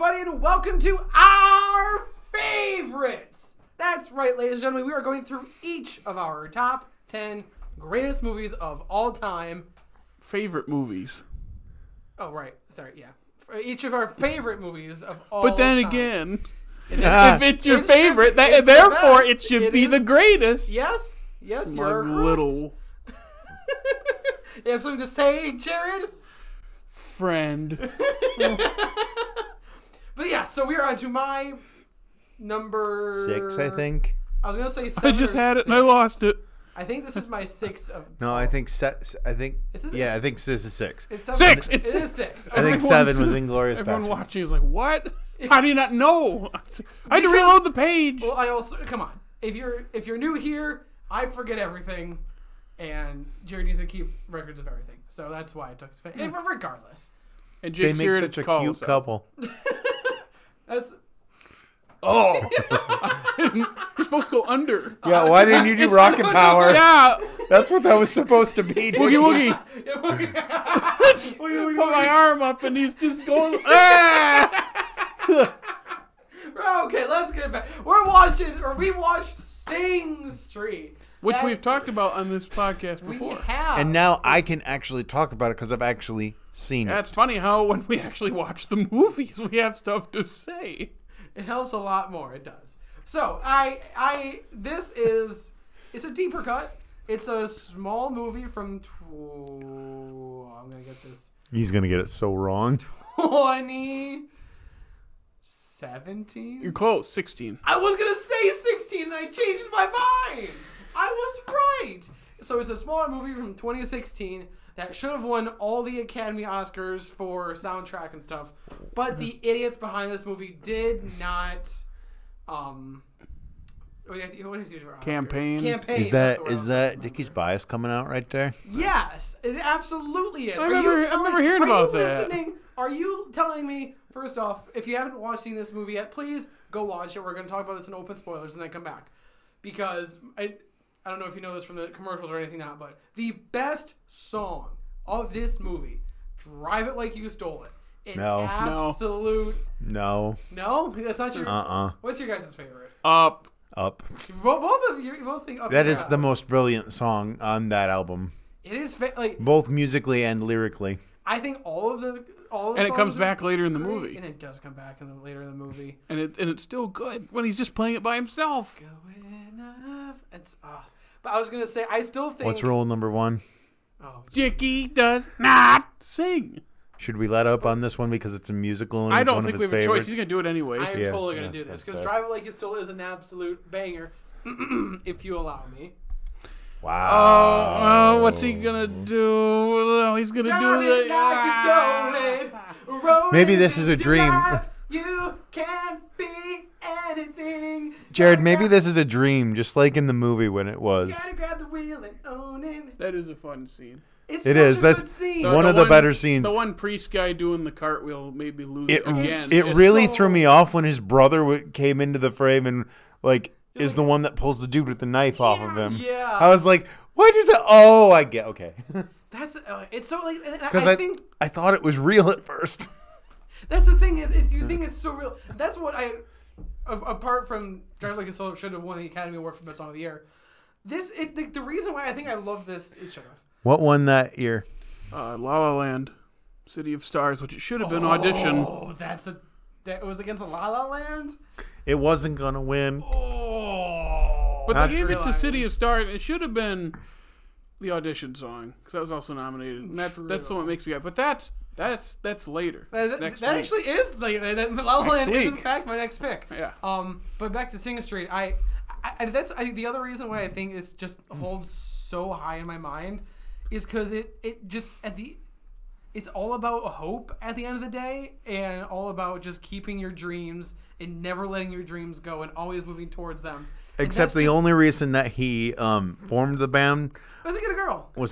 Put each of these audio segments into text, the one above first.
everybody, and welcome to our favorites. That's right, ladies and gentlemen, we are going through each of our top 10 greatest movies of all time. Favorite movies. Oh, right. Sorry, yeah. For each of our favorite movies of all time. But then again, if it's your favorite, therefore it should be the greatest. Yes, Smart you're little You have something to say, Jared? friend. But yeah, so we are on to my number 6, I think. I was gonna say 7. I just had it and I lost it. I think this is my 6th of. No, I think Is this, yeah, I think this is 6. It's 6. It is 6. I think 7 was Inglourious Everyone Basterds. watching is like, what? How do you not know? I had to reload the page. Well, I also come on. If you're new here, I forget everything, and Jared needs to keep records of everything. So that's why I took it. Regardless. And They Jake's make here such to a call cute us out. couple. That's. Oh. You're supposed to go under. Yeah, why didn't you do rocket power? Yeah. That's what that was supposed to be. Woogie woogie. Put my arm up and he's just going. Ah! Okay, let's get back. We watched Sing Street. Which we've talked about on this podcast before. We have. And now I can actually talk about it because I've actually seen it. It's funny how when we actually watch the movies, we have stuff to say. It helps a lot more. It does. So it's a deeper cut. It's a small movie from. I'm gonna get this. He's going to get it so wrong. 2017. You're close. 16. I was gonna say 16, and I changed my mind. I was right. So it's a smaller movie from 2016 that should have won all the Academy Oscars for soundtrack and stuff, but the idiots behind this movie did not. What do you do for Campaign. Is that Dickey's bias coming out right there? Yes, it absolutely is. I remember hearing about that. Are you telling me? First off, if you haven't seen this movie yet, please go watch it. We're going to talk about this in open spoilers and then come back. Because I don't know if you know this from the commercials or anything now, but the best song of this movie, Drive It Like You Stole It. No. Absolute. No. No? That's not your. Uh-uh. What's your guys' favorite? Up. Both of you both think Up. That is the most brilliant song on that album. It is both musically and lyrically. I think all of the and it comes back later in the movie. And it does come back later in the movie. And it's still good when he's just playing it by himself. Going up. But I was going to say, I still think... What's rule number 1? Oh, Dickey does not sing. Should we let up on this one because it's a musical and I it's don't one think of we his have a choice. favorites? He's going to do it anyway. I am totally going to do this because fair. Drive It Like You Stole It is an absolute banger, if you allow me. Wow. Oh, what's he going to do? Oh, he's going to do it like you stole it. Maybe this is a dream. You can be anything. Jared, maybe this is a dream, just like in the movie when it was. Gotta grab the wheel and own it. That is a fun scene. It's It such is. a That's good scene. one of the better scenes. The one priest guy doing the cartwheel made me lose it again. It really threw me off when his brother came into the frame and is the one that pulls the dude with the knife off of him. Yeah. I was like, why does it? Oh, I get. Okay. That's it's so like Because I think I thought it was real at first. that's the thing is you think it's so real. That's what apart from Drive Like a Soul should have won the Academy Award for Best Song of the Year. The reason why I think I love this it should have. What won that year? La La Land, City of Stars, which it should have been Audition. Oh, that was against La La Land. It wasn't gonna win. Oh, But they gave it to City of Stars. It should have been the Audition song because that was also nominated. And that's the one that makes me happy. But that's later. That actually is La La Land is in fact my next pick. Yeah. But back to Sing Street, that's the other reason why I think it just holds so high in my mind is because it just it's all about hope at the end of the day and all about just keeping your dreams and never letting your dreams go and always moving towards them. Except the only reason that he formed the band was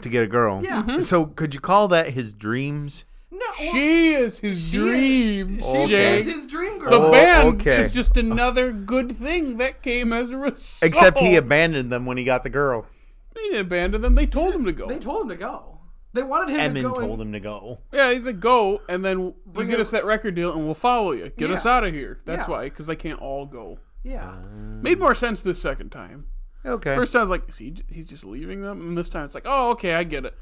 to get a girl. Yeah. Mm-hmm. So could you call that his dreams? No, she is his dream. She is his dream girl. The band is just another good thing that came as a result. Except he abandoned them when he got the girl. They didn't abandon them. They told him to go. They told him to go. They wanted him Edmund to go. told him to go. Yeah, he's like, go, and then Bring get it- us that record deal, and we'll follow you. Get us out of here. That's Yeah. why, because they can't all go. Yeah. Made more sense this second time. Okay. First time I was like, he's just leaving them? And this time it's like, oh, okay, I get it.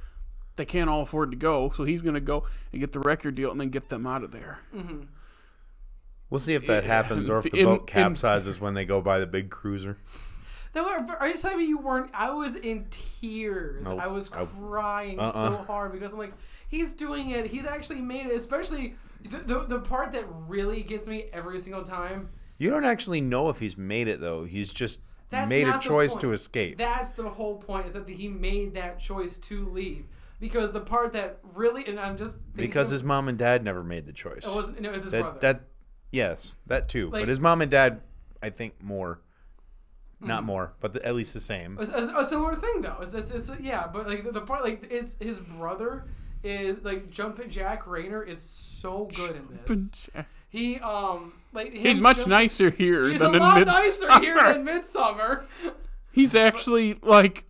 They can't all afford to go, so he's going to go and get the record deal and then get them out of there. Mm-hmm. We'll see if that happens or if the boat capsizes when they go by the big cruiser. Are you telling me you weren't? I was in tears. Nope. I was crying so hard because I'm like, he's doing it. He's actually made it. Especially the part that really gets me every single time. You don't actually know if he's made it, though. He's just That's made a not the choice point. to escape. That's the whole point, is that he made that choice to leave. Because the part that really, and I'm just thinking, Because his mom and dad never made the choice. it was his brother. Yes, that too. Like- but his mom and dad, I think more. Not more, but at least the same. A similar thing though. Yeah, but like the part, like, it's his brother is like Jumpin' Jack Rayner is so good in this. He like He's much nicer here He's than a in lot Midsummer. nicer here than Midsummer. He's actually like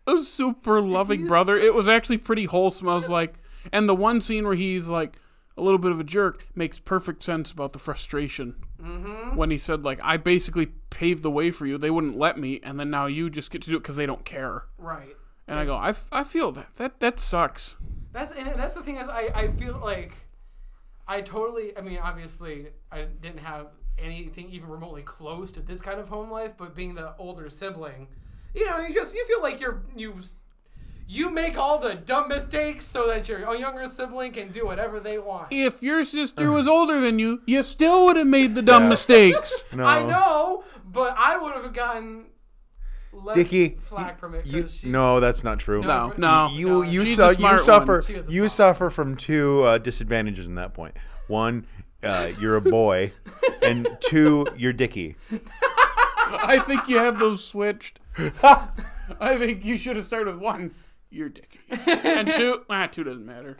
a super loving He's brother. so- It was actually pretty wholesome. I was like, and the one scene where he's like a little bit of a jerk makes perfect sense about the frustration. Mm-hmm. When he said, like, I basically paved the way for you. They wouldn't let me, and then now you just get to do it because they don't care. Right. And I go, I feel that sucks. That's the thing, is I feel like I mean, obviously I didn't have anything even remotely close to this kind of home life, but being the older sibling, you feel like you make all the dumb mistakes so that your younger sibling can do whatever they want. If your sister was older than you, you still would have made the dumb mistakes. No. I know, but I would have gotten less Dickie, flack from it. no, that's not true. No. You She's a smart suffer. She is a You smart suffer from two disadvantages in that point. One, you're a boy, and two, you're Dickie. I think you have those switched. I think you should have started with one. You're Dickie. And two doesn't matter.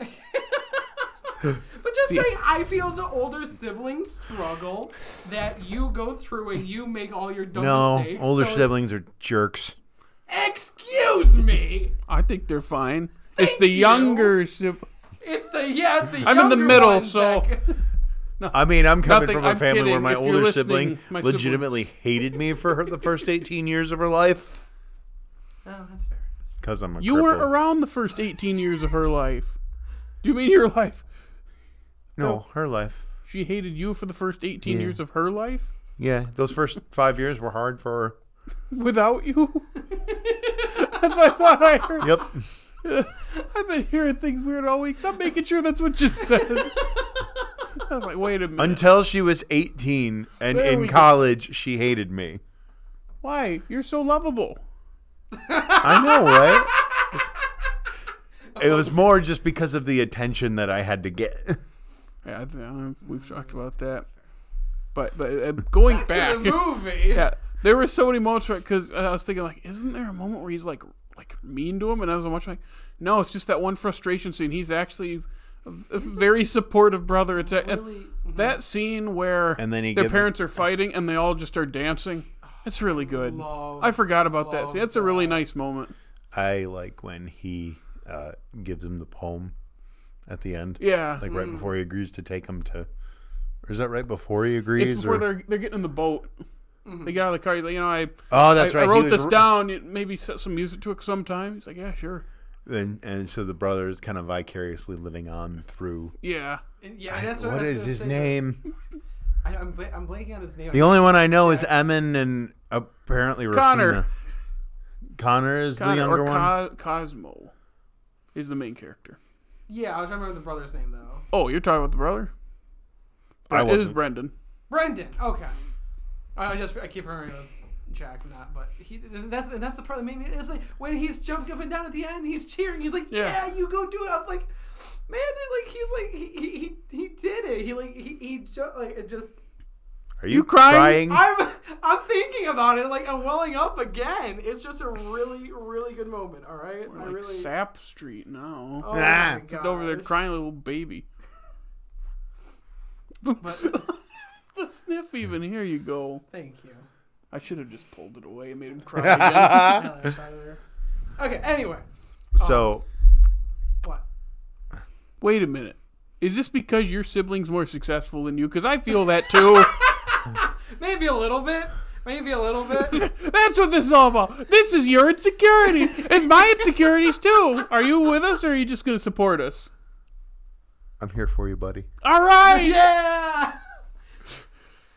But just saying, I feel the older sibling struggle that you go through and you make all your dumb mistakes. Older so- siblings are jerks. Excuse me. I think they're fine. Thank It's the you. younger sibling. It's the younger I'm in the middle, ones so- that- I mean, I'm coming Nothing, from a I'm family where kidding. my If you're older listening, sibling my legitimately hated me for the first 18 years of her life. Oh, that's fair. Because I'm a You cripple. weren't around the first 18 years of her life. Do you mean your life? No, her life. She hated you for the first 18 years of her life? Yeah, those first 5 years were hard for her. Without you? That's what I thought I heard. Yep. I've been hearing things weird all week, so I'm making sure that's what you said. I was like, wait a minute. Until she was 18, and There we in go. college, she hated me. Why? You're so lovable. I know, right? It was more just because of the attention that I had to get. Yeah, we've talked about that. But going back, To the movie. yeah, there were so many moments because I was thinking, like, isn't there a moment where he's like mean to him? And I was watching, like, no, it's just that one frustration scene. He's actually a very supportive brother. It's that scene where And then their parents are fighting and they all just start dancing. It's really good. I forgot about that scene. It's a really nice moment. I like when he gives him the poem at the end. Yeah. Like right before he agrees to take him to... Or is that right before he agrees? It's before or? they're getting in the boat. They get out of the car. He's like, Oh, that's I right. wrote He this was... down. Maybe set some music to it sometime. He's like, yeah, sure. And so the brother is kind of vicariously living on through... Yeah. Yeah, that's What is his name? I'm blanking on his name. The only one I know is Emin and apparently Connor. Rafina. Connor is the younger one? Cosmo is the main character. Yeah, I was trying to remember the brother's name though. Oh, you're talking about the brother? I It is wasn't. Brendan. Brendan. Okay. I keep remembering those Jack from that, but that's the part that made me. It's like when he's jumping up and down at the end, he's cheering. He's like, "Yeah, you go do it." I'm like, man, he did it. It just. Are you crying? I'm thinking about it. Like I'm welling up again. It's just a really, really good moment. All right. We're like Sap Street now. Oh my Just over there gosh. crying, like a little baby. The sniff even. Here you go. Thank you. I should have just pulled it away and made him cry again. Okay. Anyway. So, What? wait a minute. Is this because your sibling's more successful than you? Because I feel that too. Maybe a little bit. Maybe a little bit. That's what this is all about. This is your insecurities. It's my insecurities too. Are you with us or are you just going to support us? I'm here for you, buddy. All right. Yeah.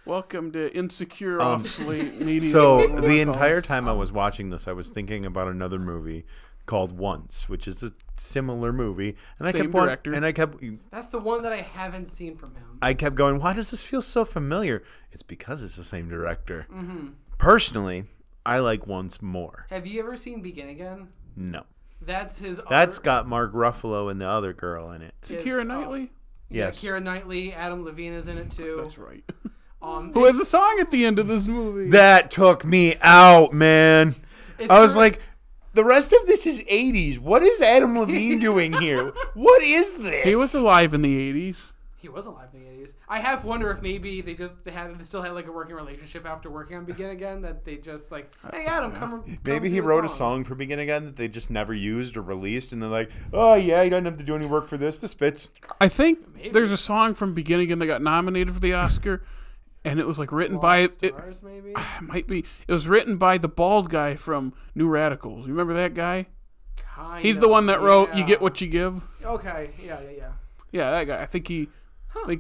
Welcome to Insecure off Slate Media. So the entire time I was watching this, I was thinking about another movie called Once, which is a similar movie, and Same director. That's the one that I haven't seen from him. I kept going, why does this feel so familiar? It's because it's the same director. Mm-hmm. Personally, I like Once more. Have you ever seen Begin Again? No. That's his. That's got Mark Ruffalo and the other girl in it. Keira Knightley? Yes. Yeah, Keira Knightley, Adam Levine is in it too. That's right. Who has a song at the end of this movie? That took me out, man. I was true. like, the rest of this is 80s. What is Adam Levine doing here? What is this? He was alive in the 80s. He was alive in the 80s. I have wonder if maybe they still had like a working relationship after working on Begin Again, that they just like, hey Adam, come Maybe he sing wrote a song for Begin Again that they just never used or released, and they're like, oh yeah, you don't have to do any work for this. This fits. I think there's a song from Begin Again that got nominated for the Oscar, and it was like written by Stars, maybe? It might be. It was written by the bald guy from New Radicals. You remember that guy? He's the one that wrote "You Get What You Give." Okay, yeah. Yeah, that guy. I think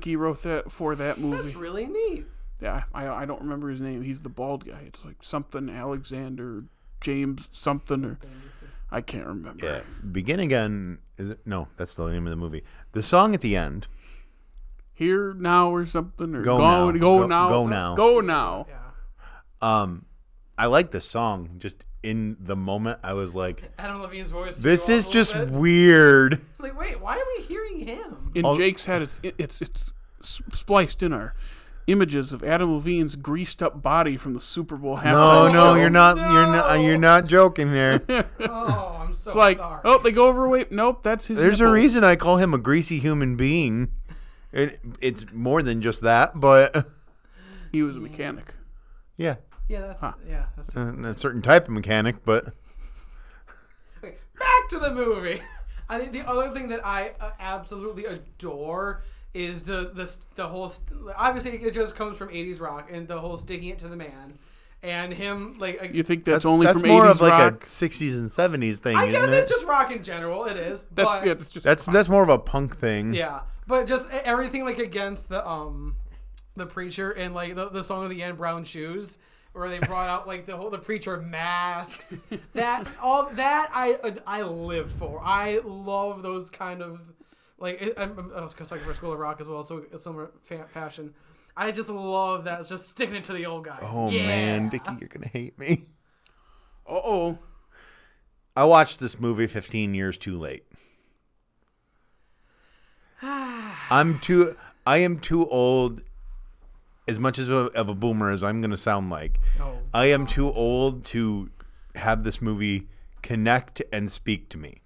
he wrote that for that movie. That's really neat. Yeah, I don't remember his name. He's the bald guy. It's like something Alexander James something or I can't remember. Yeah, Begin Again. Is it? No, that's the name of the movie. The song at the end. Here now or something or Go now. Yeah. I like the song. Just in the moment, I was like, Adam Levine's voice. this is just weird. It's like, wait, why are we hearing him? In Jake's head, it's spliced in our images of Adam Levine's greased up body from the Super Bowl halftime. No, show. you're not joking here. Oh, I'm so It's like, sorry. oh, they go overweight. Nope, that's his. There's nipple. a reason I call him a greasy human being. It's more than just that, but He was a mechanic. yeah, That's a certain type of mechanic. But okay, back to the movie. I think the other thing that I absolutely adore is the whole. Obviously, it just comes from '80s rock and the whole sticking it to the man, and him like. You think that's only that's from more 80s of like rock? a '60s and '70s thing. I guess isn't it's it? just rock in general. It is. But That's just That's more of a punk thing. yeah, but just everything like against the preacher and like the song of the end, Brown Shoes, where they brought out like the preacher masks. I live for. I love those kind of like I was talking for School of Rock as well, so a similar fashion. I just love that. It's just sticking it to the old guys. Oh man, Dickey, you're gonna hate me. I watched this movie 15 years too late. I am too old. As much of a boomer as I'm going to sound like, I am too old to have this movie connect and speak to me.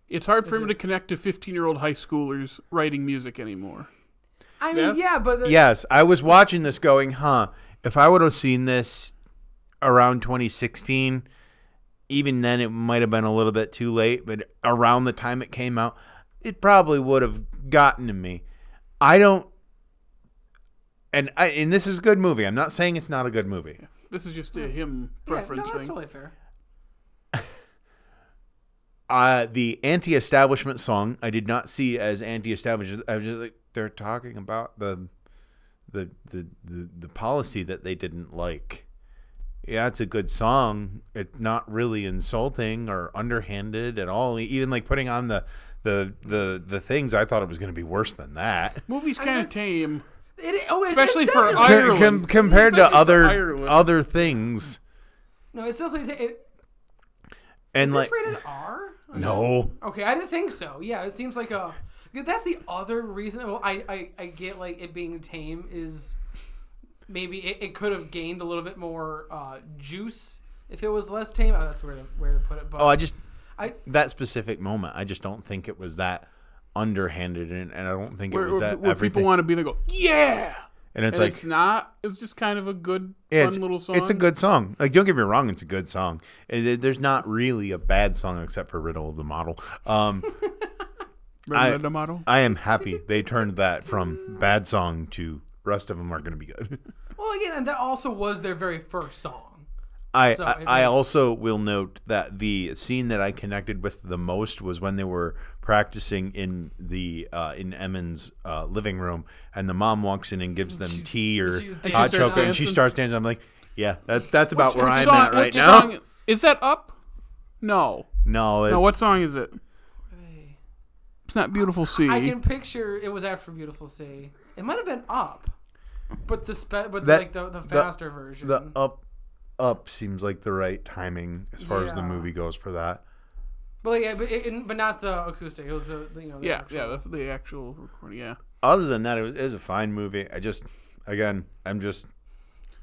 It's hard for him to connect to 15-year-old high schoolers writing music anymore. I mean, yeah, but yes, I was watching this going, if I would have seen this around 2016, even then it might have been a little bit too late, but around the time it came out, it probably would have gotten to me. And this is a good movie. I'm not saying it's not a good movie. Yeah. This is just a him preference that's thing. totally fair. The anti-establishment song I did not see as anti-establishment. I was just like, they're talking about the policy that they didn't like. Yeah, it's a good song. It's not really insulting or underhanded at all. Even like putting on the things, I thought it was going to be worse than that. Movie's kind of tame. Especially for Ireland. Compared to Ireland. other things. No, it's definitely. And is like, this rated R? No. Okay, I didn't think so. Yeah, it seems like that's the other reason. Well, I get like it being tame is maybe it could have gained a little bit more juice if it was less tame. Oh, that's where to put it. But that specific moment, I just don't think it was that underhanded, and I don't think it was that where everything. People want to be, they go, yeah! And it's and like... it's not. It's just kind of a good, fun little song. It's a good song. Like, don't get me wrong, it's a good song. There's not really a bad song except for Riddle of the Model. Red Amato. I am happy they turned that from bad song to rest of them are going to be good. Well, again, and that also was their very first song. I also will note that the scene that I connected with the most was when they were practicing in Emmons' living room, and the mom walks in and gives them tea or hot chocolate, and she starts dancing. I'm like, yeah, that's about where I'm at right now. Is that Up? No. No. What song is it? It's not Beautiful Sea. I can picture it was after Beautiful Sea. It might have been Up, but the faster version. The Up seems like the right timing as far as the movie goes for that. But yeah, but not the acoustic. It was the that's the actual recording. Yeah. Other than that, it was a fine movie.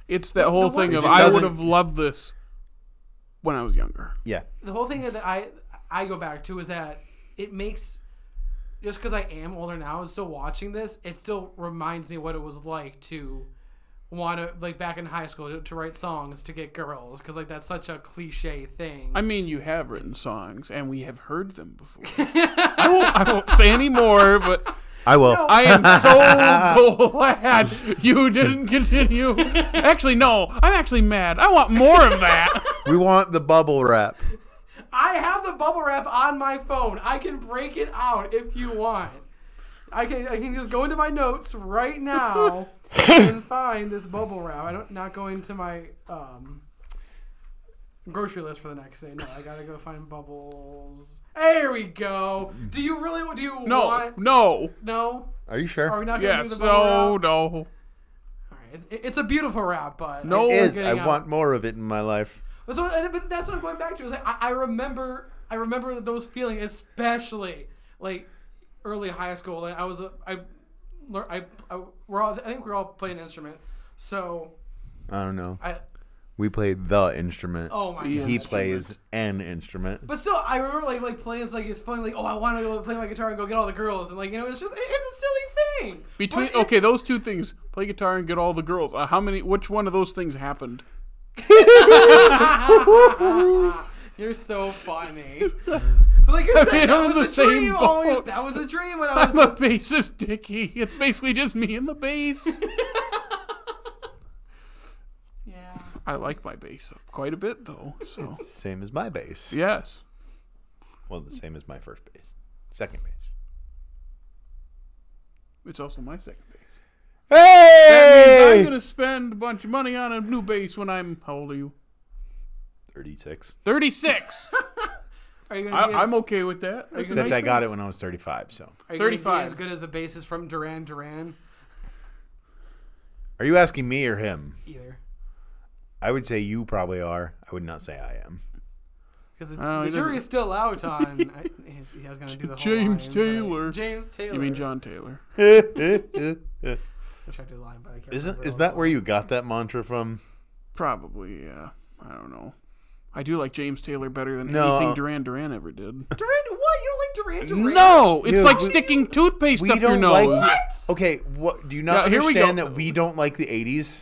It's that whole thing of I would have loved this when I was younger. Yeah. The whole thing that I go back to is that it makes, just because I am older now and still watching this, it still reminds me what it was like to want to, like, back in high school to write songs to get girls, because, like, that's such a cliche thing. I mean, you have written songs and we have heard them before. I won't say any more, but I will. I am so glad you didn't continue. Actually, no, I'm actually mad. I want more of that. We want the bubble wrap. I have the bubble wrap on my phone. I can break it out if you want. I can just go into my notes right now and find this bubble wrap. I'm not going to my grocery list for the next day. No, I gotta go find bubbles. There we go. Do you want? No. Are you sure? Are we not gonna do the bubble wrap? No. All right, it's a beautiful wrap, but no, it is. I want more of it in my life. So, but that's what I'm going back to. Is like, I remember those feelings, especially like early high school. And I think we're all playing an instrument. So I don't know. We played the instrument. Oh my god. He plays an instrument. But still, I remember like playing. It's like it's fun. Like, oh, I want to go play my guitar and go get all the girls. And like, it's just it's a silly thing. Those two things: play guitar and get all the girls. Which one of those things happened? You're so funny. But like I said, that was the dream. That was the dream when I was. I'm a bassist, Dickey. It's basically just me and the bass. Yeah. I like my bass quite a bit, though. So. It's the same as my bass. Yes. Well, the same as my first bass. Second bass. It's also my second bass. Hey! That means I'm going to spend a bunch of money on a new bass when I'm... How old are you? 36. 36! Are you gonna I'm okay with that. Except I got it when I was 35, so... Are you 35. as good as the basses from Duran Duran? Are you asking me or him? Either. I would say you probably are. I would not say I am. Because the jury is still out on... if he was going to do the whole James line, Taylor. James Taylor. You mean John Taylor? I tried to do the line, but I can't remember. Is that where you got that mantra from? Probably, yeah. I don't know. I do like James Taylor better than anything Duran Duran ever did. What? You don't like Duran Duran? No! It's like sticking toothpaste up your nose. What? Okay, what? Do you not understand that we don't like the 80s?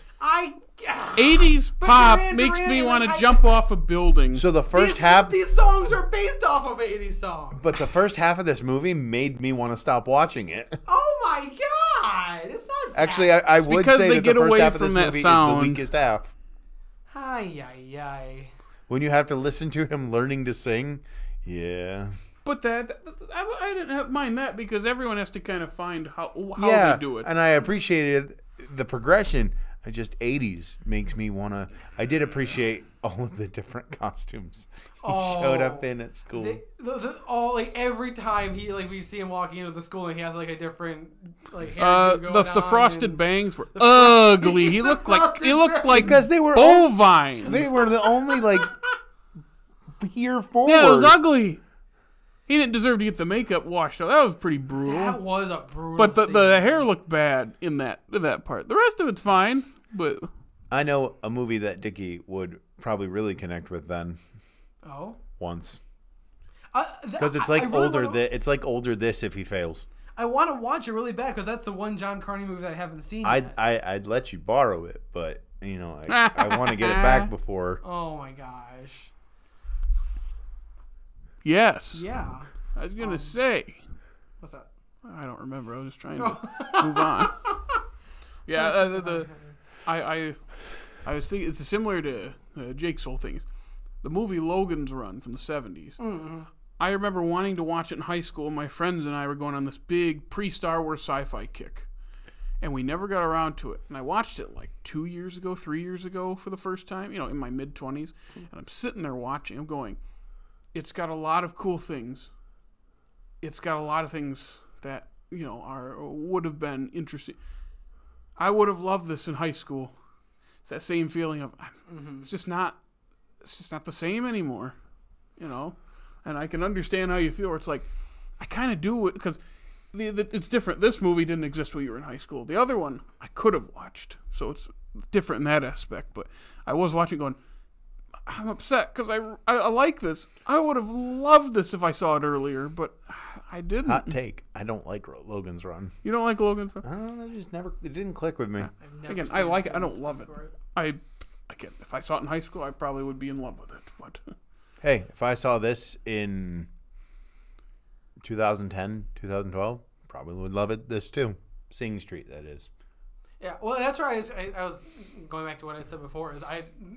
80s pop makes me want to jump off a building. So the first half... These songs are based off of 80s songs. But the first half of this movie made me want to stop watching it. Oh my god! It's not bad. Actually, I would say that the first half of this movie is the weakest half. Ay. When you have to listen to him learning to sing, yeah. But I didn't mind that because everyone has to kind of find how they do it. And I appreciated the progression. I just 80s makes me want to... I did appreciate all of the different costumes he showed up in at school. Every time we see him walking into the school and he has like a different hairdo going the frosted bangs were ugly. He looked like because they were bovine. They were the only here forward. Yeah, it was ugly. He didn't deserve to get the makeup washed out. That was pretty brutal. That was a brutal. But the hair looked bad in that part. The rest of it's fine. But I know a movie that Dickey would probably really connect with then. Oh. Once. Because it's like it's like older this if he fails. I want to watch it really bad because that's the one John Carney movie that I haven't seen yet. I'd let you borrow it, but I want to get it back before. Oh my gosh. Yes. Yeah. I was gonna say. What's that? I don't remember. I was just trying to move on. Yeah, I was thinking it's similar to Jake's whole things. The movie Logan's Run from the 70s. Mm-hmm. I remember wanting to watch it in high school. My friends and I were going on this big pre-Star Wars sci-fi kick. And we never got around to it. And I watched it like 3 years ago for the first time, in my mid-20s. And I'm sitting there watching. I'm going, it's got a lot of cool things. It's got a lot of things that, would have been interesting. I would have loved this in high school. It's that same feeling of, it's just not the same anymore, And I can understand how you feel, where it's like, I kind of do it, because it's different. This movie didn't exist when you were in high school. The other one, I could have watched, so it's different in that aspect. But I was watching going, I'm upset, because I like this. I would have loved this if I saw it earlier, but I didn't. Hot take. I don't like Logan's Run. You don't like Logan's Run? I don't know. It didn't click with me. Again, I like it. I don't love it. Again, if I saw it in high school, I probably would be in love with it. But hey, if I saw this in 2010, 2012, probably would love it. This too. Sing Street, that is. Yeah, well, that's where I was going back to what I said before.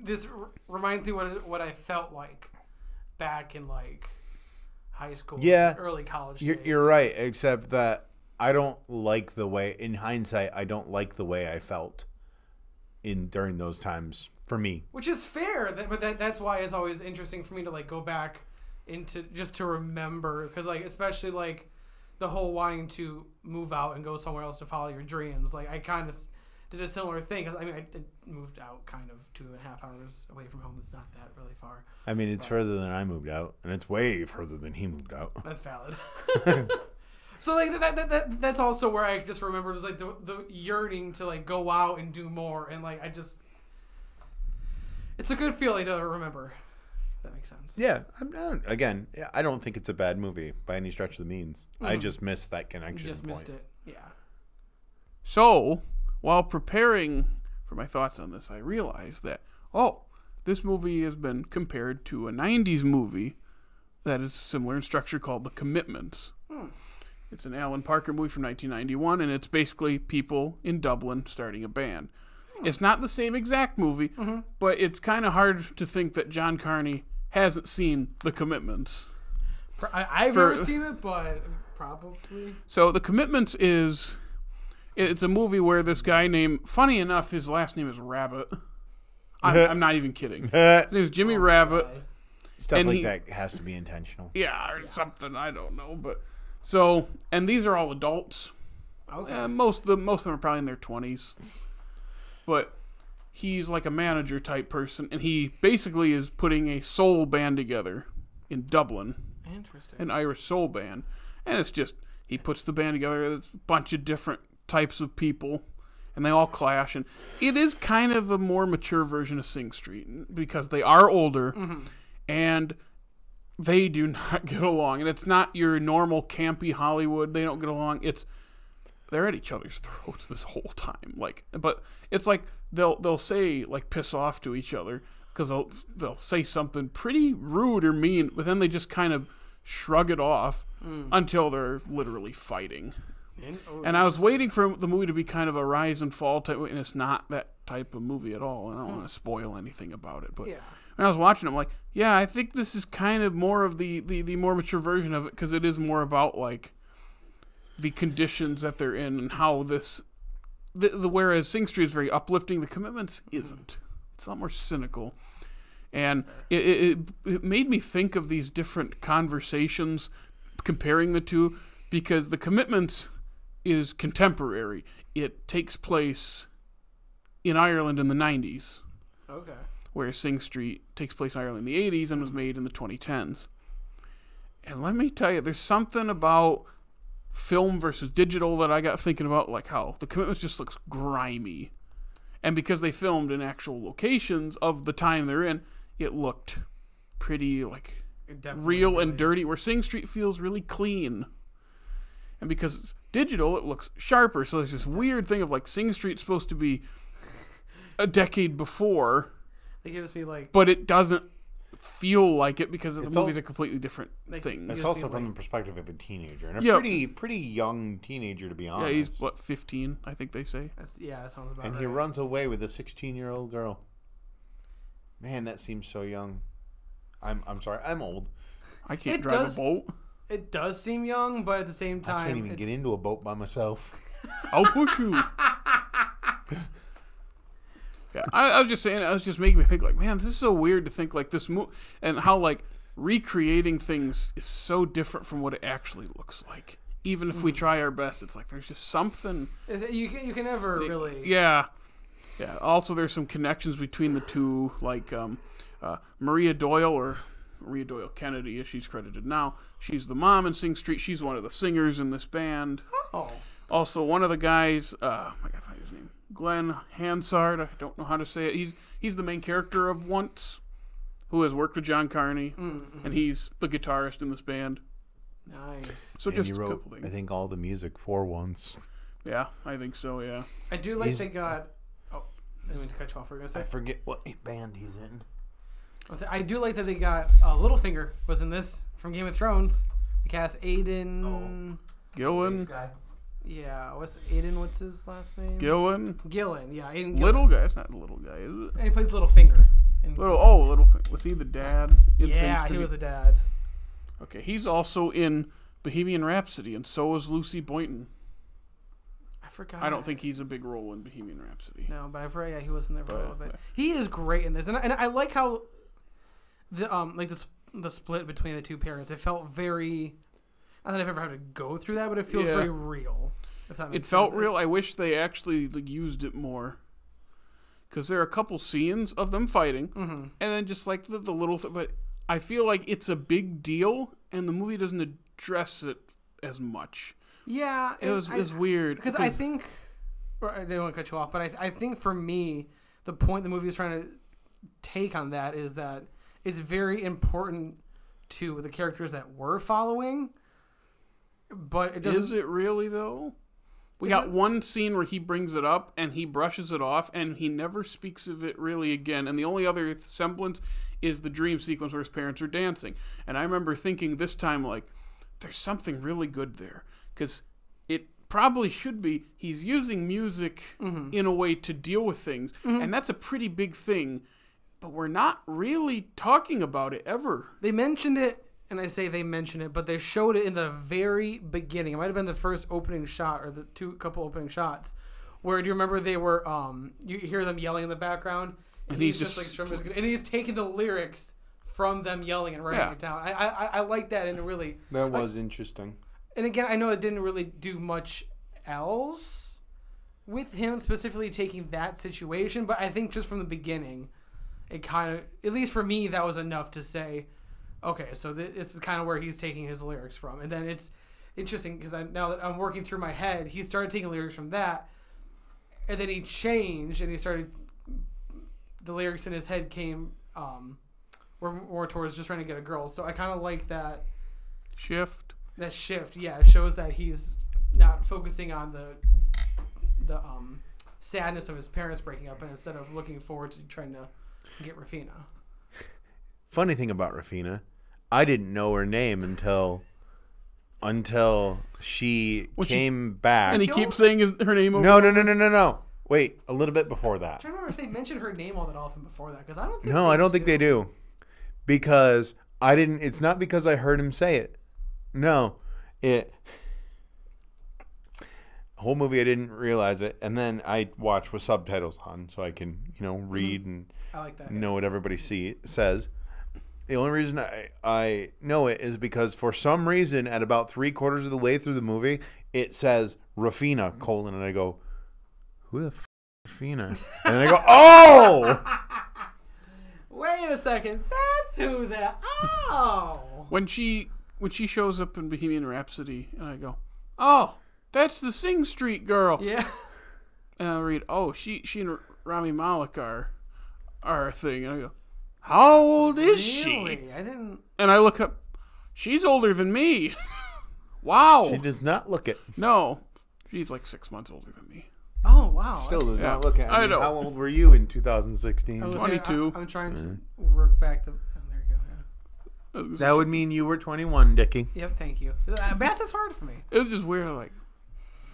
This reminds me what I felt like back in like high school, early college days. You're right, except that I don't like the way, in hindsight, I don't like the way I felt during those times for me. Which is fair, but that's why it's always interesting for me to like go back into just to remember, because like especially like the whole wanting to move out and go somewhere else to follow your dreams. Like I kind of did a similar thing, because I moved out kind of 2.5 hours away from home. It's not that really far. I mean, it's further than I moved out, and it's way further than he moved out. That's valid. So like that's also where I just remembered was like the yearning to like go out and do more, and like it's a good feeling to remember. If that makes sense. Yeah, I don't think it's a bad movie by any stretch of the means. I just missed that connection. You just missed it. Yeah. So, while preparing for my thoughts on this, I realized that this movie has been compared to a 90s movie that is similar in structure called The Commitments. It's an Alan Parker movie from 1991, and it's basically people in Dublin starting a band. It's not the same exact movie, but it's kind of hard to think that John Carney hasn't seen The Commitments. I've never seen it, but probably. So The Commitments it's a movie where this guy named, funny enough, his last name is Rabbit. I'm not even kidding. His name is Jimmy Rabbit. God. Stuff like that has to be intentional. Yeah, or something, I don't know, but... So, and these are all adults. Okay. Most of them are probably in their 20s. But he's like a manager type person, and he basically is putting a soul band together in Dublin. Interesting. An Irish soul band. And it's just, he puts the band together, there's a bunch of different types of people, and they all clash. And it is kind of a more mature version of Sing Street, because they are older, and... they do not get along, and it's not your normal campy Hollywood. They don't get along. They're at each other's throats this whole time. But it's like they'll say like piss off to each other, because they'll say something pretty rude or mean, but then they just kind of shrug it off until they're literally fighting. And I was waiting for the movie to be kind of a rise and fall type, and it's not that type of movie at all. And I don't want to spoil anything about it, but when I was watching it, I'm like, yeah, I think this is kind of more of the more mature version of it, because it is more about like the conditions that they're in and how this. Whereas Sing Street is very uplifting, The Commitments isn't. It's a lot more cynical, and it made me think of these different conversations, comparing the two, because The Commitments is contemporary. It takes place in Ireland in the 90s. Okay. Whereas Sing Street takes place in Ireland in the 80s and was made in the 2010s. And let me tell you, there's something about film versus digital that I got thinking about, like how The Commitments just looks grimy. And because they filmed in actual locations of the time they're in, it looked pretty like real and dirty, where Sing Street feels really clean. And because it's digital, it looks sharper. So there's this weird thing of like Sing Street's supposed to be a decade before, it gives me like, but it doesn't feel like it because the It's movie's a completely different thing. It's also from the perspective of a teenager, and a Yep. pretty young teenager, to be honest. Yeah, he's, 15, I think they say. That sounds about and right. he runs away with a 16-year-old girl. Man, that seems so young. I'm sorry, I'm old. I can't drive a boat. It does seem young, but at the same time, I can't even get into a boat by myself. I'll push you. Yeah, I was just saying, I was just making me think, like, man, this is so weird to think, like, this movie, and how, like, recreating things is so different from what it actually looks like. Even if we try our best, it's like, there's just something. You can never really. Yeah. Yeah. Also, there's some connections between the two, like, Maria Doyle Kennedy, as she's credited now. She's the mom in Sing Street. She's one of the singers in this band. Oh. Also, one of the guys, I gotta find his name. Glenn Hansard, I don't know how to say it. He's the main character of Once, who has worked with John Carney, and he's the guitarist in this band. Nice. So And just he a wrote, couple things. I think, all the music for Once. Yeah, I think so. Yeah. I do like they got. Oh, I didn't mean to cut you off. What were you gonna I say? forget what band he's in. I do like that they got Littlefinger was in this from Game of Thrones. The cast Aiden. Gillen. Yeah, what's his last name? Gillen. Gillen. Yeah, Aiden Gillen. Little guy. It's not a little guy, is it? And he plays Littlefinger. Littlefinger. Was he the dad? Yeah, he was the dad. Okay, he's also in Bohemian Rhapsody, and so is Lucy Boynton. I forgot. I don't think he's a big role in Bohemian Rhapsody. No, but I've read. Yeah, he was in there for a little bit. He is great in this, and I like how the split between the two parents. It felt very. I don't know if I've ever had to go through that, but it feels very real. If that makes It felt sense. real. I wish they actually used it more. Because there are a couple scenes of them fighting, and then just like the little thing. But I feel like it's a big deal, and the movie doesn't address it as much. Yeah, It was weird. Because I think, or I didn't want to cut you off, but I think for me, the point the movie is trying to take on that is that it's very important to the characters that we're following, but it doesn't. Is it really, though? We got one scene where he brings it up, and he brushes it off, and he never speaks of it really again. And the only other semblance is the dream sequence where his parents are dancing. And I remember thinking this time, like, there's something really good there. Because it probably should be, he's using music in a way to deal with things. And that's a pretty big thing. But we're not really talking about it ever. They mentioned it, and I say they mentioned it, but they showed it in the very beginning. It might have been the first opening shot or the couple opening shots. Where do you remember they were? You hear them yelling in the background, and he's just like strumming his guitar, and he's taking the lyrics from them yelling and writing it down. I like that, and it really That was interesting. And again, I know it didn't really do much else with him specifically taking that situation, but I think just from the beginning, it kind of, at least for me, that was enough to say, okay, so this is kind of where he's taking his lyrics from. And then it's interesting because now that I'm working through my head, he started taking lyrics from that, and then he changed and he started, the lyrics in his head came were more towards just trying to get a girl. So I kind of like that shift. That shift, yeah, it shows that he's not focusing on the sadness of his parents breaking up, and instead of looking forward to trying to get Rafina. Funny thing about Rafina, I didn't know her name until she came back. And he keeps saying her name over. No. Wait, a little bit before that. I'm trying to remember if they mentioned her name all that often before that, because I don't think. No, I don't think they do, because I didn't. It's not because I heard him say it. No, whole movie I didn't realize it, and then I watch with subtitles on so I can read and I like that. know what everybody says. The only reason I know it is because for some reason at about 3/4 of the way through the movie it says Rafina : and I go, who the f is Rafina? And then I go, oh. Wait a second, that's who that. Oh. When she shows up in Bohemian Rhapsody, and I go, oh, that's the Sing Street girl. Yeah. And I read, oh, she and Rami Malek are a thing. And I go, how old is she? I didn't. And I look up, she's older than me. Wow. She does not look it. No, she's like 6 months older than me. Oh, wow. Still does not look at. I know. How old were you in 2016? 22. I'm trying to work back the. Oh, there you go. That would mean you were 21, Dickie. Yep, thank you. Math is hard for me. It was just weird. Like,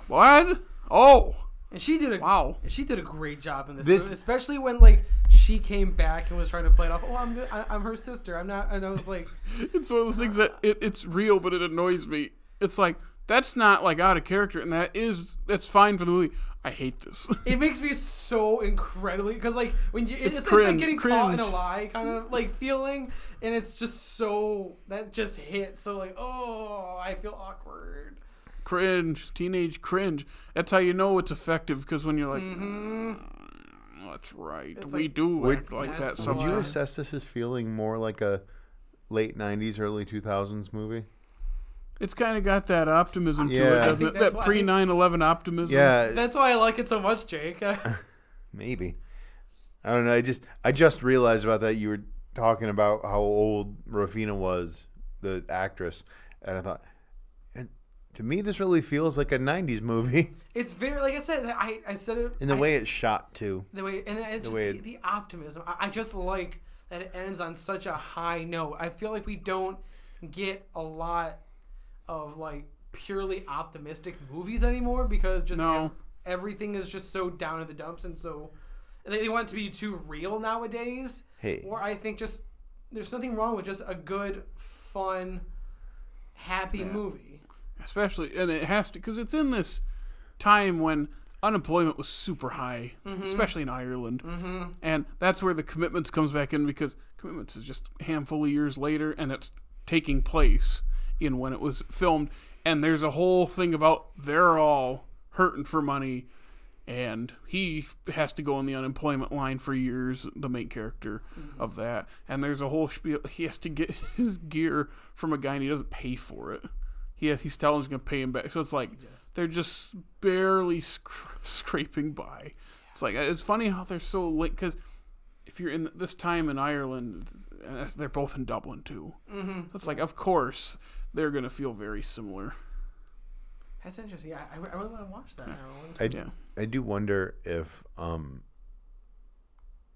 what? Oh. And she did a great job in this movie, especially when like she came back and was trying to play it off. Oh, I'm her sister. I'm not. And I was like, it's one of those things that it's real, but it annoys me. It's like that's not like out of character, and that's fine for the movie. I hate this. It makes me so incredibly because like when it's like getting caught in a lie kind of like feeling, and it's just so that just hits. So like, oh, I feel awkward. Cringe, teenage cringe. That's how you know it's effective, because when you're like, that's right, it's we like, do act like that sometimes. Would you assess this as feeling more like a late 90s, early 2000s movie? It's kind of got that optimism to it, doesn't it? That pre-9/11 optimism. Yeah. That's why I like it so much, Jake. Maybe. I don't know. I just realized about that. You were talking about how old Rafina was, the actress, and I thought, to me, this really feels like a 90s movie. It's very, like I said, I said it. In the way it's shot, too. The way, and it's the optimism. I just like that it ends on such a high note. I feel like we don't get a lot of, like, purely optimistic movies anymore because just everything is just so down in the dumps, and so they want it to be too real nowadays. Hey. Or I think just there's nothing wrong with just a good, fun, happy movie. Especially, and it has to, because it's in this time when unemployment was super high, especially in Ireland. And that's where the Commitments comes back in, because Commitments is just a handful of years later, and it's taking place in when it was filmed. And there's a whole thing about they're all hurting for money, and he has to go on the unemployment line for years, the main character of that. And there's a whole spiel. He has to get his gear from a guy, and he doesn't pay for it. He's telling he's going to pay him back. So it's like they're just barely scraping by. It's like, it's funny how they're so late, because if you're in this time in Ireland, they're both in Dublin too. So it's like, of course, they're going to feel very similar. That's interesting. Yeah, I really want to watch that now. I do wonder if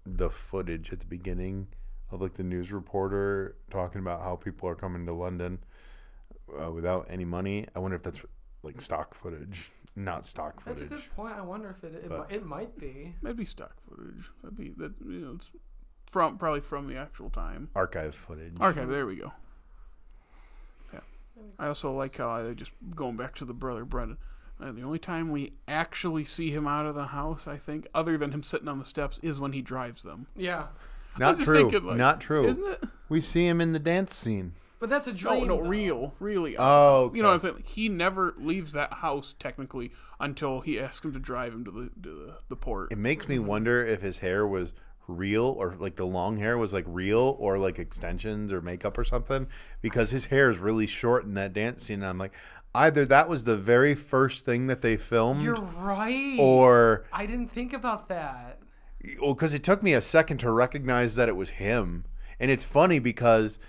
the footage at the beginning of like the news reporter talking about how people are coming to London without any money, I wonder if that's like stock footage, not stock footage. That's a good point. I wonder if it might be. Maybe stock footage. That'd be that. It's probably from the actual time. Archive footage. There we go. Yeah. I also like how they just going back to the brother Brendan. The only time we actually see him out of the house, I think, other than him sitting on the steps, is when he drives them. Yeah. Not true. Not true. Isn't it? We see him in the dance scene. But that's a dream. No, really. Oh, okay. You know what I'm saying? He never leaves that house technically until he asks him to drive him to the port. It makes me wonder if his hair was real, or like the long hair was like real, or like extensions or makeup or something, because his hair is really short in that dance scene. And I'm like, either that was the very first thing that they filmed. You're right. Or I didn't think about that. Well, because it took me a second to recognize that it was him. And it's funny because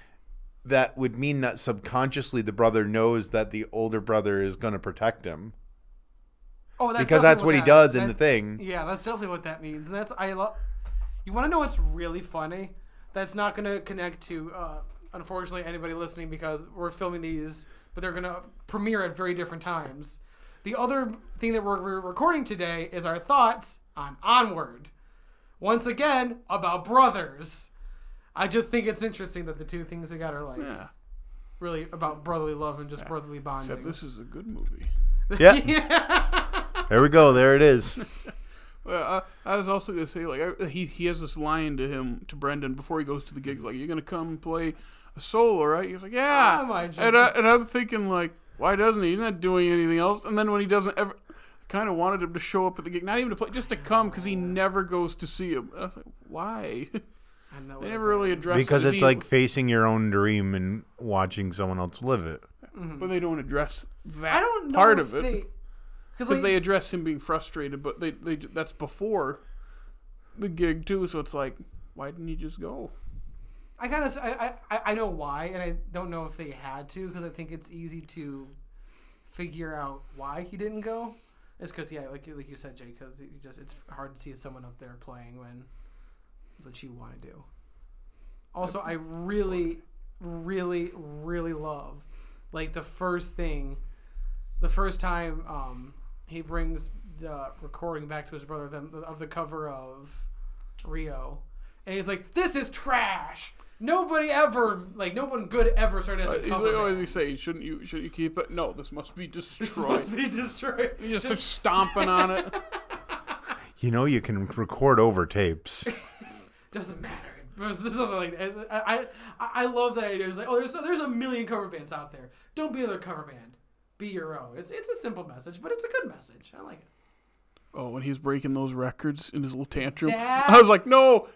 that would mean that subconsciously the brother knows that the older brother is going to protect him. Oh, because that's what he does in the thing. Yeah, that's definitely what that means. And that's You want to know what's really funny? That's not going to connect to, unfortunately, anybody listening, because we're filming these, but they're going to premiere at very different times. The other thing that we're recording today is our thoughts on Onward. Once again, about brothers. I just think it's interesting that the two things we got are like really about brotherly love and just brotherly bonding. Except this is a good movie. Yeah. There we go. There it is. Well, I was also going to say, like, he has this line to Brendan before he goes to the gig, like, you're going to come play a solo, right? He's like, yeah. And I'm thinking, like, why doesn't he? He's not doing anything else. And then when he doesn't ever, I kind of wanted him to show up at the gig, not even to play, just to come, because he never goes to see him. And I was like, why? They never really address it. Because it's like facing your own dream and watching someone else live it. Mm-hmm. But they don't address that part of it. Because they address him being frustrated, but they that's before the gig too. So it's like, why didn't he just go? I know why, and I don't know if they had to, because I think it's easy to figure out why he didn't go. It's because like you said, Jay, because it's hard to see someone up there playing when it's what you want to do. Also, I really really, really love, like the first time he brings the recording back to his brother of the cover of Rio, and he's like, "This is trash. No one good ever started as a cover band." Always say, shouldn't you keep it? No, this must be destroyed. This must be destroyed. You just start stomping on it. You know, you can record over tapes. Doesn't matter. It's just something like that. I love that idea. It's like, there's a million cover bands out there. Don't be another cover band. Be your own. It's a simple message, but it's a good message. I like it. Oh, when he was breaking those records in his little tantrum, That- I was like, no.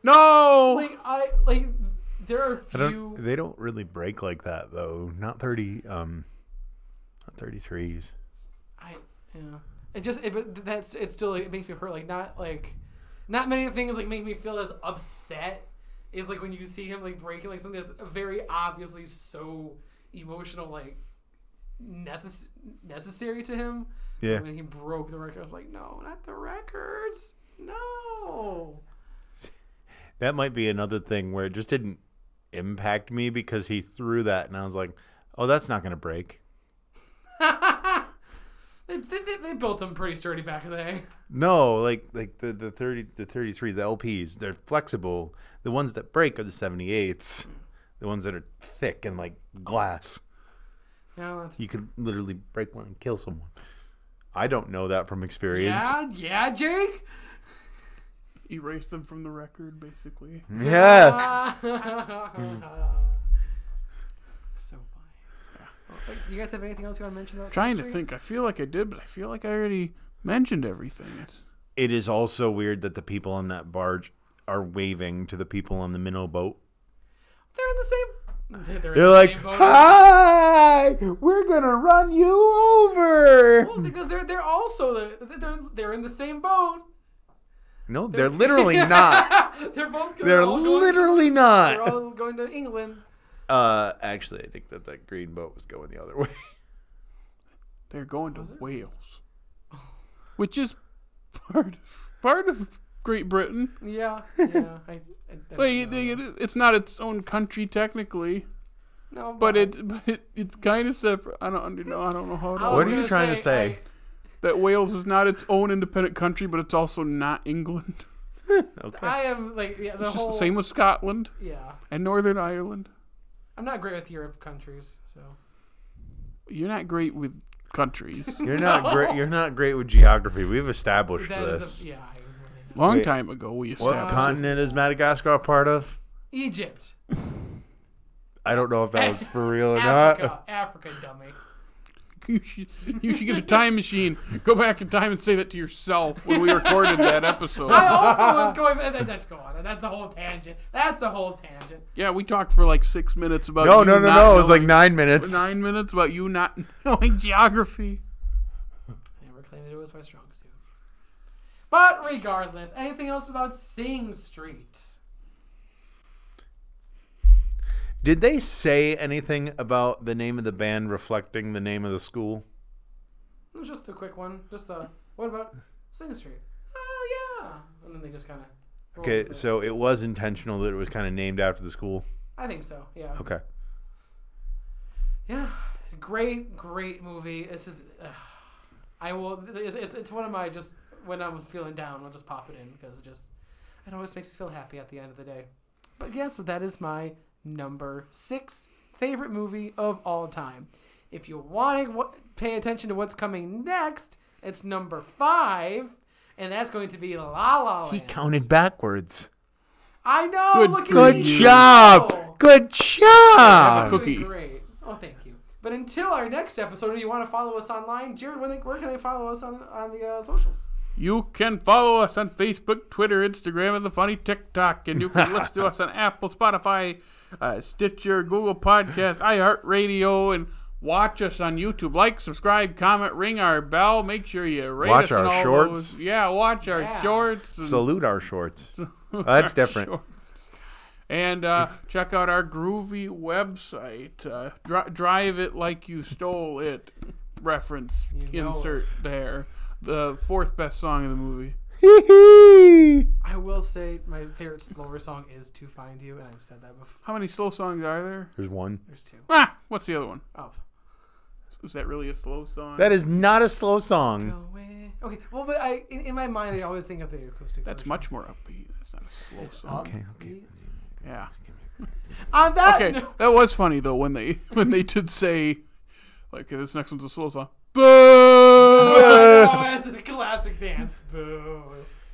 There are a few. They don't really break like that though. Not 33s. It still it makes me hurt. Like not many things like make me feel as upset is like when you see him like breaking like something that's very obviously so emotional, like necessary to him. Yeah. When he broke the record, I was like, no, not the records. No. That might be another thing where it just didn't impact me because he threw that, and I was like, "Oh, that's not gonna break." They built them pretty sturdy back in the day. No, like the 33, the LPs, they're flexible. The ones that break are the 78s, the ones that are thick and like glass. No, You could literally break one and kill someone. I don't know that from experience. Yeah, Jake. Erase them from the record, basically. Yes. So funny. Well, you guys have anything else you want to mention about Trying to Street? think. I feel like I did, but I feel like I already mentioned everything. It is also weird that the people on that barge are waving to the people on the minnow boat. They're in the same. They're like, "Hi, we're gonna run you over." Well, because they're also they're in the same boat. No, they're literally not. They're both. They're literally not. They're all going to England. Actually, I think that green boat was going the other way. They're going to Wales, which is part of Great Britain. Yeah. It's not its own country technically, No, but it's kind of separate. I don't know how to. What are you trying to say? That Wales is not its own independent country, but it's also not England. Okay. I am It's just the same with Scotland Yeah, and Northern Ireland. I'm not great with Europe countries, so. You're not great with countries. You're not great. You're not great with geography. We've established That this. is I really know. Long Wait, time ago, we What established. continent is Madagascar a part of? Egypt, I don't know if that was for real or not. Africa, dummy. You should get a time machine. Go back in time and say that to yourself when we recorded that episode. I also was going. Let's go on. That's the whole tangent. Yeah, we talked for like 6 minutes about No. you not It was like knowing- 9 minutes. 9 minutes about you not knowing geography. Yeah, we're claiming it was my strong suit. But regardless, anything else about Sing Street? Did they say anything about the name of the band reflecting the name of the school? It was just the quick one. What about Sing Street? Oh yeah, and then they just kind of. Okay, so it was intentional that it was kind of named after the school. I think so. Yeah. Okay. Yeah, great movie. This is. I will. It's one of my just when I was feeling down, I'll just pop it in because it always makes me feel happy at the end of the day. But yeah, so that is my number 6 favorite movie of all time. If you want to pay attention to what's coming next, it's number 5, and that's going to be La La Land. He counted backwards. I know. Good job. Good job. Cookie. Great. Oh, thank you. But until our next episode, do you want to follow us online? Jared, where can they follow us on the socials? You can follow us on Facebook, Twitter, Instagram, and the funny TikTok. And you can listen to us on Apple, Spotify, Stitcher, Google Podcasts, iHeartRadio, and watch us on YouTube. Like, subscribe, comment, ring our bell. Make sure you rate Watch us our on all shorts. those. Yeah, watch our shorts. Salute our shorts. That's different. Shorts. And check out our groovy website. Drive it like you stole it. Reference. You know Insert there. The 4th best song in the movie. I will say my favorite slower song is "To Find You," and I've said that before. How many slow songs are there? There's one. There's 2. What's the other one? Oh. Is that really a slow song? That is not a slow song. Go away. Okay, well, but in my mind, I always think of the acoustic That's version. much more upbeat. That's not a slow song. Okay. Yeah. On that Okay, note, that was funny though when they did say, like, this next one's a slow song. Boo! oh, that's a classic dance. Boo.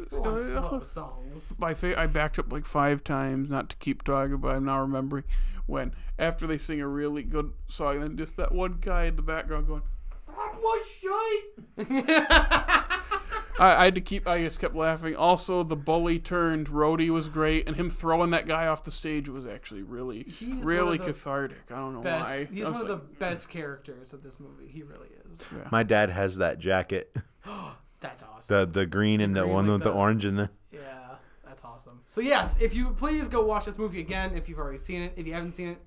Who wants slow songs? I backed up like 5 times, not to keep talking, but I'm now remembering when after they sing a really good song, then just that one guy in the background going, "That was shite." I just kept laughing. Also, the bully turned roadie was great, and him throwing that guy off the stage was actually really cathartic. I don't know why. He's one of the best characters of this movie. He really is. Yeah. My dad has that jacket. That's awesome. The green and the one with the orange in the. Yeah, that's awesome. So yes, if you please go watch this movie again if you've already seen it. If you haven't seen it,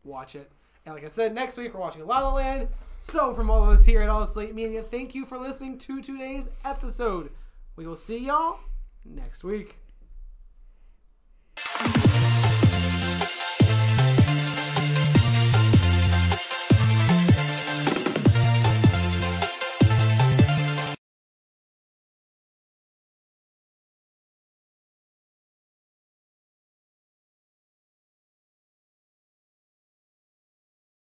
watch it. And like I said, next week we're watching La La Land. So from all of us here at All Slate Media, thank you for listening to today's episode. We will see y'all next week.